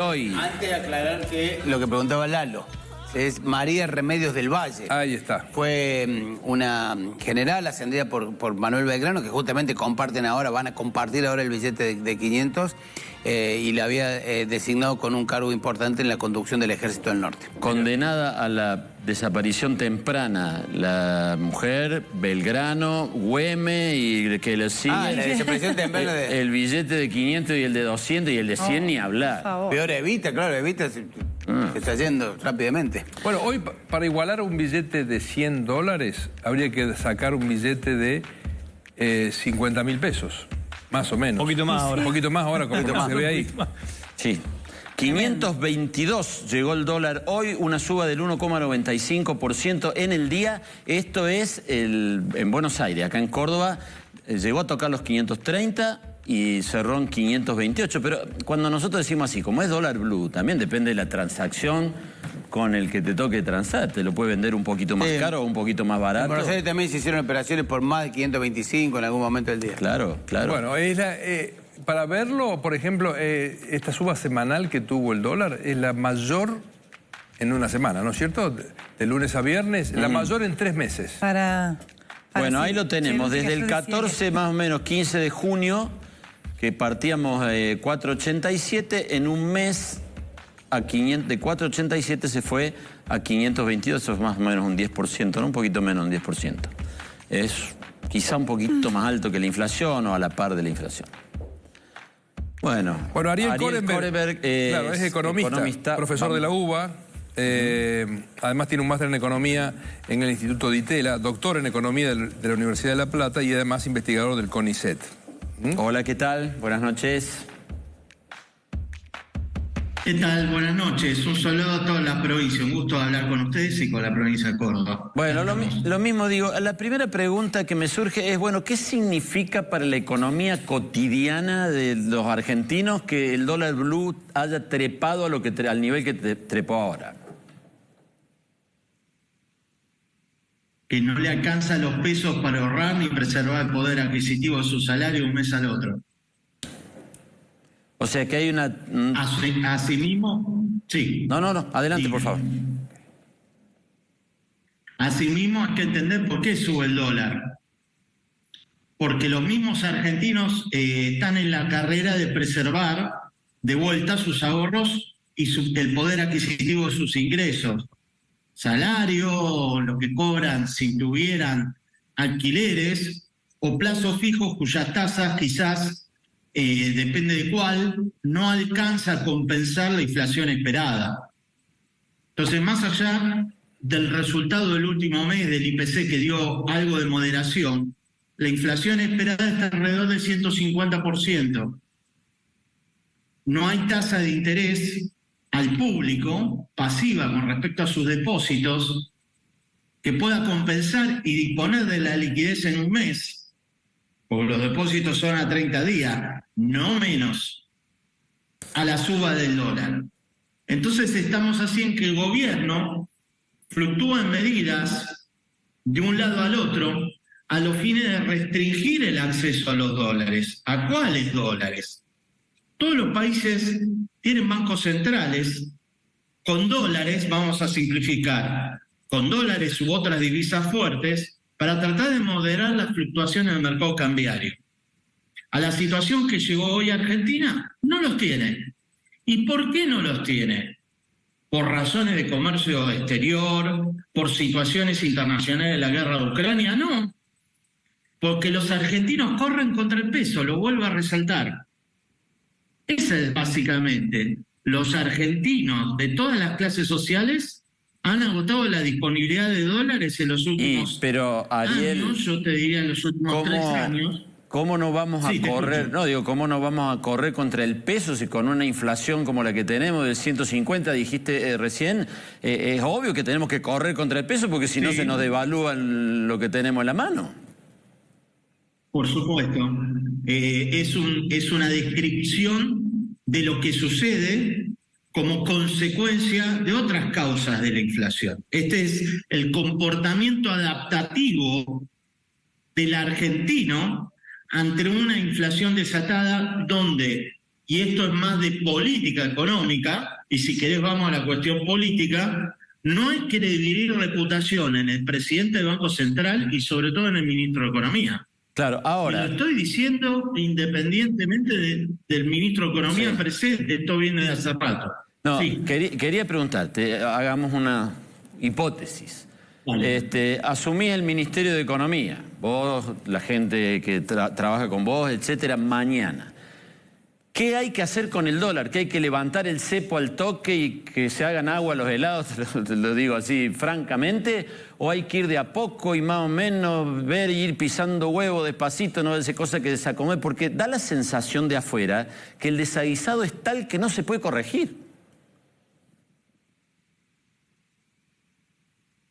Hoy. Antes de aclarar que lo que preguntaba Lalo es María Remedios del Valle. Ahí está. Fue una general ascendida por Manuel Belgrano, que justamente comparten ahora, van a compartir ahora el billete de 500 y la había designado con un cargo importante en la conducción del Ejército del Norte. Condenada a la desaparición temprana, la mujer, Belgrano, Güeme y que le sigue. La desaparición temprana de... El billete de 500 y el de 200 y el de 100 ni hablar. Peor Evita, claro, Evita se está yendo rápidamente. Bueno, hoy para igualar un billete de $100 habría que sacar un billete de 50.000 pesos, más o menos. Un poquito más ahora. Un poquito más ahora, como se ve ahí. Sí. 522 llegó el dólar hoy, una suba del 1,95% en el día. Esto es en Buenos Aires, acá en Córdoba, llegó a tocar los 530 y cerró en 528. Pero cuando nosotros decimos así, como es dólar blue, también depende de la transacción con el que te toque transar. Te lo puede vender un poquito más caro o un poquito más barato. En Buenos Aires también se hicieron operaciones por más de 525 en algún momento del día. Claro, claro. Bueno, para verlo, por ejemplo, esta suba semanal que tuvo el dólar es la mayor en una semana, ¿no es cierto? De lunes a viernes, la mayor en 3 meses. Bueno, ahí lo tenemos, desde el 14 más o menos, 15 de junio, que partíamos de 4.87, en un mes a 500, de 4.87 se fue a 522, eso es más o menos un 10%, ¿no? Un poquito menos, un 10%. Es quizá un poquito más alto que la inflación o a la par de la inflación. Bueno, Ariel Korenberg, claro, es economista, profesor de la UBA, además tiene un máster en economía en el Instituto Di Tella, doctor en economía de la Universidad de La Plata y además investigador del CONICET. Hola, ¿qué tal? Buenas noches. ¿Qué tal? Buenas noches. Un saludo a toda la provincia. Un gusto hablar con ustedes y con la provincia de Córdoba. Bueno, lo mismo digo. La primera pregunta que me surge es, bueno, ¿qué significa para la economía cotidiana de los argentinos que el dólar blue haya trepado a al nivel que trepó ahora? Que no le alcanzan los pesos para ahorrar ni preservar el poder adquisitivo de su salario un mes al otro. O sea que hay una... Asimismo, sí. No, adelante, por favor. Asimismo hay que entender por qué sube el dólar. Porque los mismos argentinos están en la carrera de preservar de vuelta sus ahorros y el poder adquisitivo de sus ingresos. Salario, lo que cobran si tuvieran alquileres o plazos fijos cuyas tasas quizás... depende de cuál, no alcanza a compensar la inflación esperada. Entonces, más allá del resultado del último mes del IPC que dio algo de moderación, la inflación esperada está alrededor del 150%. No hay tasa de interés al público pasiva con respecto a sus depósitos que pueda compensar y disponer de la liquidez en un mes, porque los depósitos son a 30 días, no menos, a la suba del dólar. Entonces estamos así en que el gobierno fluctúa en medidas de un lado al otro a los fines de restringir el acceso a los dólares. ¿A cuáles dólares? Todos los países tienen bancos centrales con dólares, vamos a simplificar, con dólares u otras divisas fuertes, para tratar de moderar las fluctuaciones del mercado cambiario. A la situación que llegó hoy a Argentina, no los tiene. ¿Y por qué no los tiene? ¿Por razones de comercio exterior? ¿Por situaciones internacionales de la guerra de Ucrania? No. Porque los argentinos corren contra el peso, lo vuelvo a resaltar. Esa es básicamente. Los argentinos de todas las clases sociales han agotado la disponibilidad de dólares en los últimos años, yo te diría en los últimos 3 años. ¿Cómo no vamos a correr? No, digo, ¿cómo no vamos a correr contra el peso si con una inflación como la que tenemos del 150, dijiste recién? Es obvio que tenemos que correr contra el peso porque si no se nos devalúa lo que tenemos en la mano. Por supuesto. Es una descripción de lo que sucede como consecuencia de otras causas de la inflación. Este es el comportamiento adaptativo del argentino ante una inflación desatada donde y esto es más de política económica, y si querés vamos a la cuestión política, no hay que dividir reputación en el presidente del Banco Central y sobre todo en el ministro de Economía. Claro, ahora... Y lo estoy diciendo independientemente del ministro de Economía presente, esto viene de hace rato. No, sí. Quería preguntarte, hagamos una hipótesis. Vale. Asumís el Ministerio de Economía, vos, la gente que trabaja con vos, etcétera, mañana. ¿Qué hay que hacer con el dólar? ¿Que hay que levantar el cepo al toque y que se hagan agua los helados? Te lo digo así francamente. ¿O hay que ir de a poco y más o menos ver y ir pisando huevo despacito, no esa cosa que desacomode? Porque da la sensación de afuera que el desaguisado es tal que no se puede corregir.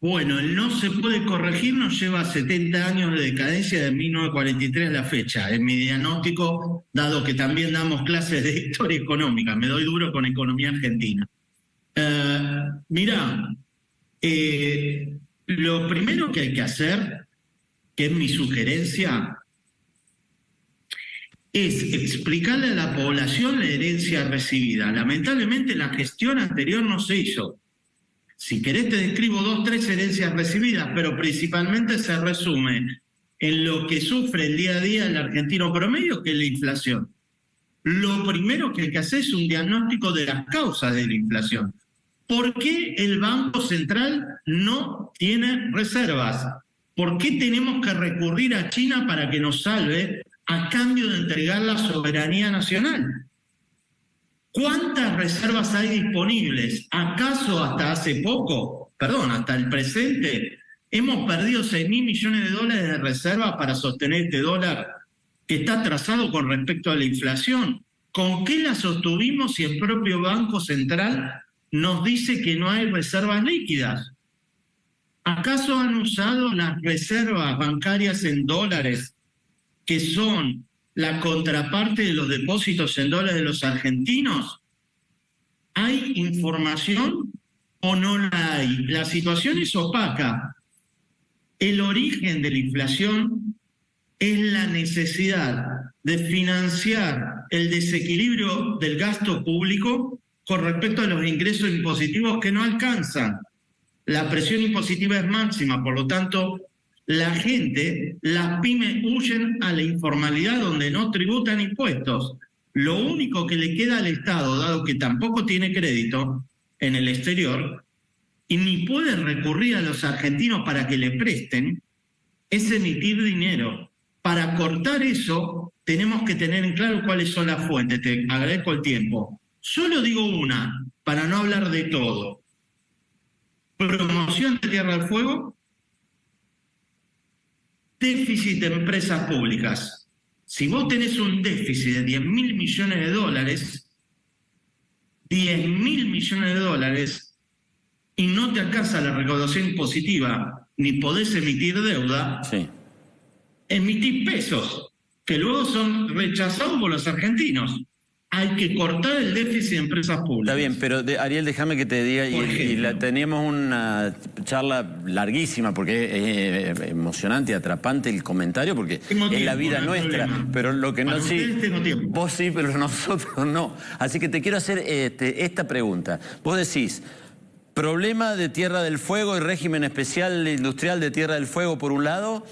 Bueno, el no se puede corregir nos lleva a 70 años de decadencia de 1943 a la fecha. Es mi diagnóstico, dado que también damos clases de historia económica. Me doy duro con economía argentina. Mirá, lo primero que hay que hacer, que es mi sugerencia, es explicarle a la población la herencia recibida. Lamentablemente la gestión anterior no se hizo. Si querés te describo 2 o 3 herencias recibidas, pero principalmente se resume en lo que sufre el día a día el argentino promedio, que es la inflación. Lo primero que hay que hacer es un diagnóstico de las causas de la inflación. ¿Por qué el Banco Central no tiene reservas? ¿Por qué tenemos que recurrir a China para que nos salve a cambio de entregar la soberanía nacional? ¿Cuántas reservas hay disponibles? ¿Acaso hasta hace poco, hasta el presente, hemos perdido 6.000 millones de dólares de reservas para sostener este dólar que está atrasado con respecto a la inflación? ¿Con qué la sostuvimos si el propio Banco Central nos dice que no hay reservas líquidas? ¿Acaso han usado las reservas bancarias en dólares, que son la contraparte de los depósitos en dólares de los argentinos? ¿Hay información o no la hay? La situación es opaca. El origen de la inflación es la necesidad de financiar el desequilibrio del gasto público con respecto a los ingresos impositivos que no alcanzan. La presión impositiva es máxima, por lo tanto, la gente, las pymes huyen a la informalidad donde no tributan impuestos. Lo único que le queda al Estado, dado que tampoco tiene crédito en el exterior y ni puede recurrir a los argentinos para que le presten, es emitir dinero. Para cortar eso, tenemos que tener en claro cuáles son las fuentes. Te agradezco el tiempo. Solo digo una, para no hablar de todo. Promoción de Tierra del Fuego, déficit de empresas públicas. Si vos tenés un déficit de 10.000 millones de dólares, 10.000 millones de dólares, y no te alcanza la recaudación impositiva, ni podés emitir deuda, emitís pesos, que luego son rechazados por los argentinos. Hay que cortar el déficit de empresas públicas. Está bien, pero Ariel, déjame que te diga, teníamos una charla larguísima, porque es emocionante y atrapante el comentario, porque es la vida nuestra, pero lo que no sí, vos sí, pero nosotros no. Así que te quiero hacer esta pregunta. Vos decís, problema de Tierra del Fuego y régimen especial industrial de Tierra del Fuego por un lado,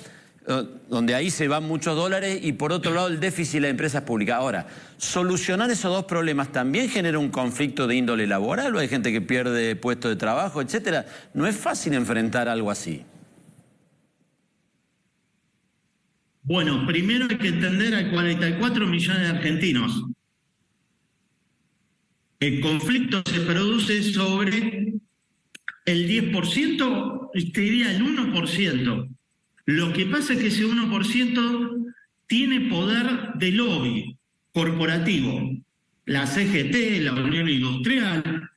donde ahí se van muchos dólares, y por otro lado el déficit de las empresas públicas. Ahora, ¿solucionar esos dos problemas también genera un conflicto de índole laboral o hay gente que pierde puestos de trabajo, etcétera? No es fácil enfrentar algo así. Bueno, primero hay que entender a 44 millones de argentinos. El conflicto se produce sobre el 10%, te diría el 1%. Lo que pasa es que ese 1% tiene poder de lobby corporativo. La CGT, la Unión Industrial,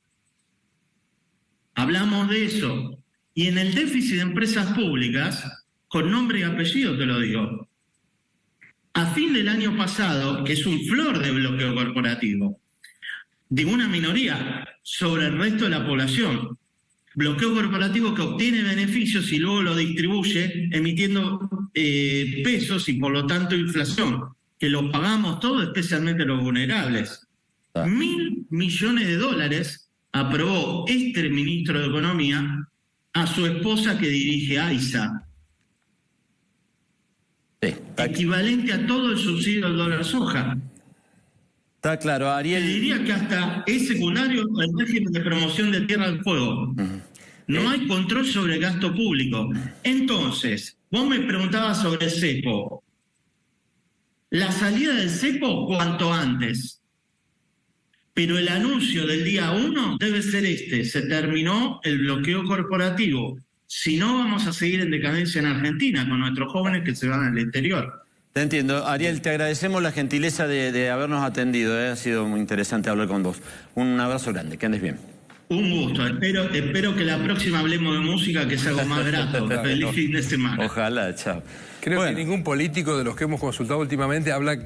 hablamos de eso. Y en el déficit de empresas públicas, con nombre y apellido te lo digo, a fin del año pasado, que es un flor de bloqueo corporativo, de una minoría sobre el resto de la población, bloqueo corporativo que obtiene beneficios y luego lo distribuye emitiendo pesos y por lo tanto inflación, que lo pagamos todos, especialmente los vulnerables. $1.000 millones aprobó este ministro de Economía a su esposa que dirige AISA. Sí, equivalente a todo el subsidio del dólar soja. Está claro, Ariel. Te diría que hasta es secundario el régimen de promoción de tierra del fuego. No hay control sobre el gasto público. Entonces, vos me preguntabas sobre el cepo. La salida del cepo cuanto antes. Pero el anuncio del día 1 debe ser este. Se terminó el bloqueo corporativo. Si no, vamos a seguir en decadencia en Argentina con nuestros jóvenes que se van al exterior. Te entiendo. Ariel, te agradecemos la gentileza de habernos atendido. Ha sido muy interesante hablar con vos. Un abrazo grande, que andes bien. Un gusto. Espero que la próxima hablemos de música, que sea algo más grato. Feliz fin de semana. Ojalá, chao. Creo que ningún político de los que hemos consultado últimamente habla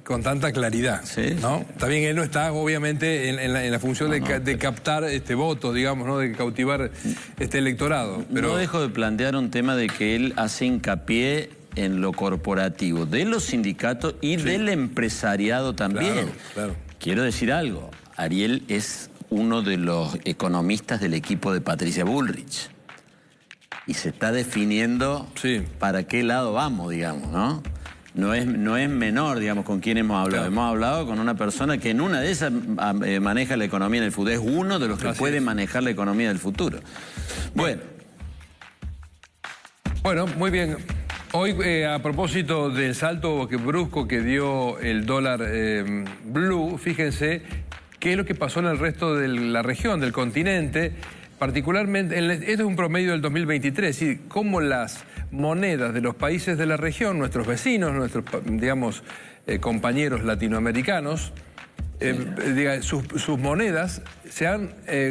con tanta claridad. ¿Sí? ¿No? También él no está, obviamente, en la función de captar votos, digamos, ¿no? De cautivar este electorado. Pero... No dejo de plantear un tema de que él hace hincapié en lo corporativo, de los sindicatos y del empresariado también. Claro. Quiero decir algo. Ariel es uno de los economistas del equipo de Patricia Bullrich. Y se está definiendo para qué lado vamos, digamos, ¿no? No es menor, digamos, con quién hemos hablado. Hemos hablado con una persona que en una de esas maneja la economía del futuro. Es uno de los que puede manejar la economía del futuro. Bueno, muy bien. Hoy, a propósito del salto brusco que dio el dólar blue, fíjense qué es lo que pasó en el resto de la región, del continente. Particularmente, este es un promedio del 2023, es decir, cómo las monedas de los países de la región, nuestros vecinos, nuestros, digamos, compañeros latinoamericanos, sus monedas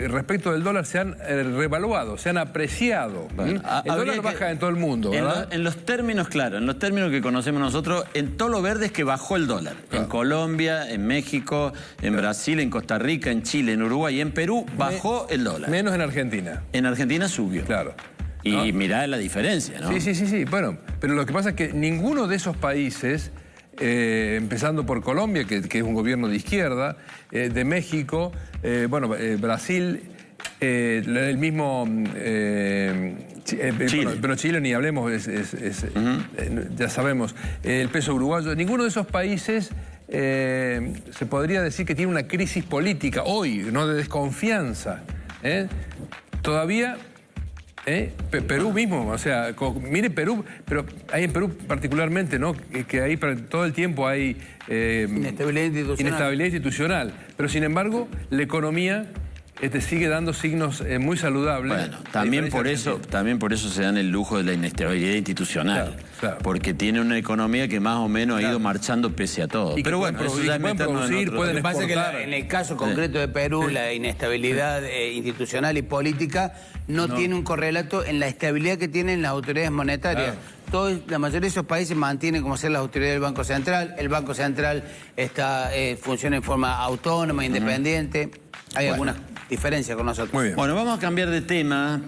respecto del dólar se han revaluado, se han apreciado. El dólar baja en todo el mundo, ¿verdad? En los términos, claro, en los términos que conocemos nosotros, en todo lo verde es que bajó el dólar. En Colombia, en México, en Brasil, en Costa Rica, en Chile, en Uruguay y en Perú bajó el dólar. Menos en Argentina. En Argentina subió. Claro. Y mirá la diferencia, ¿no? Sí. Bueno, pero lo que pasa es que ninguno de esos países... empezando por Colombia, que es un gobierno de izquierda, de México, Brasil, el mismo Chile. Pero Chile ni hablemos, ya sabemos, el peso uruguayo. Ninguno de esos países se podría decir que tiene una crisis política hoy, no de desconfianza. Todavía... Perú mismo, o sea, mire Perú, pero hay en Perú particularmente, ¿no? Que ahí todo el tiempo hay inestabilidad institucional. Pero sin embargo, la economía sigue dando signos muy saludables. Bueno, también por eso se dan el lujo de la inestabilidad institucional. Claro. Porque tiene una economía que más o menos ha ido marchando pese a todo. Pero bueno, pueden producir, pueden exportar. Lo que pasa es que en el caso concreto de Perú, la inestabilidad institucional y política no tiene un correlato en la estabilidad que tienen las autoridades monetarias. Claro. La mayoría de esos países mantienen como ser las autoridades del Banco Central. El Banco Central funciona en forma autónoma, independiente. Hay algunas diferencias con nosotros. Muy bien. Bueno, vamos a cambiar de tema.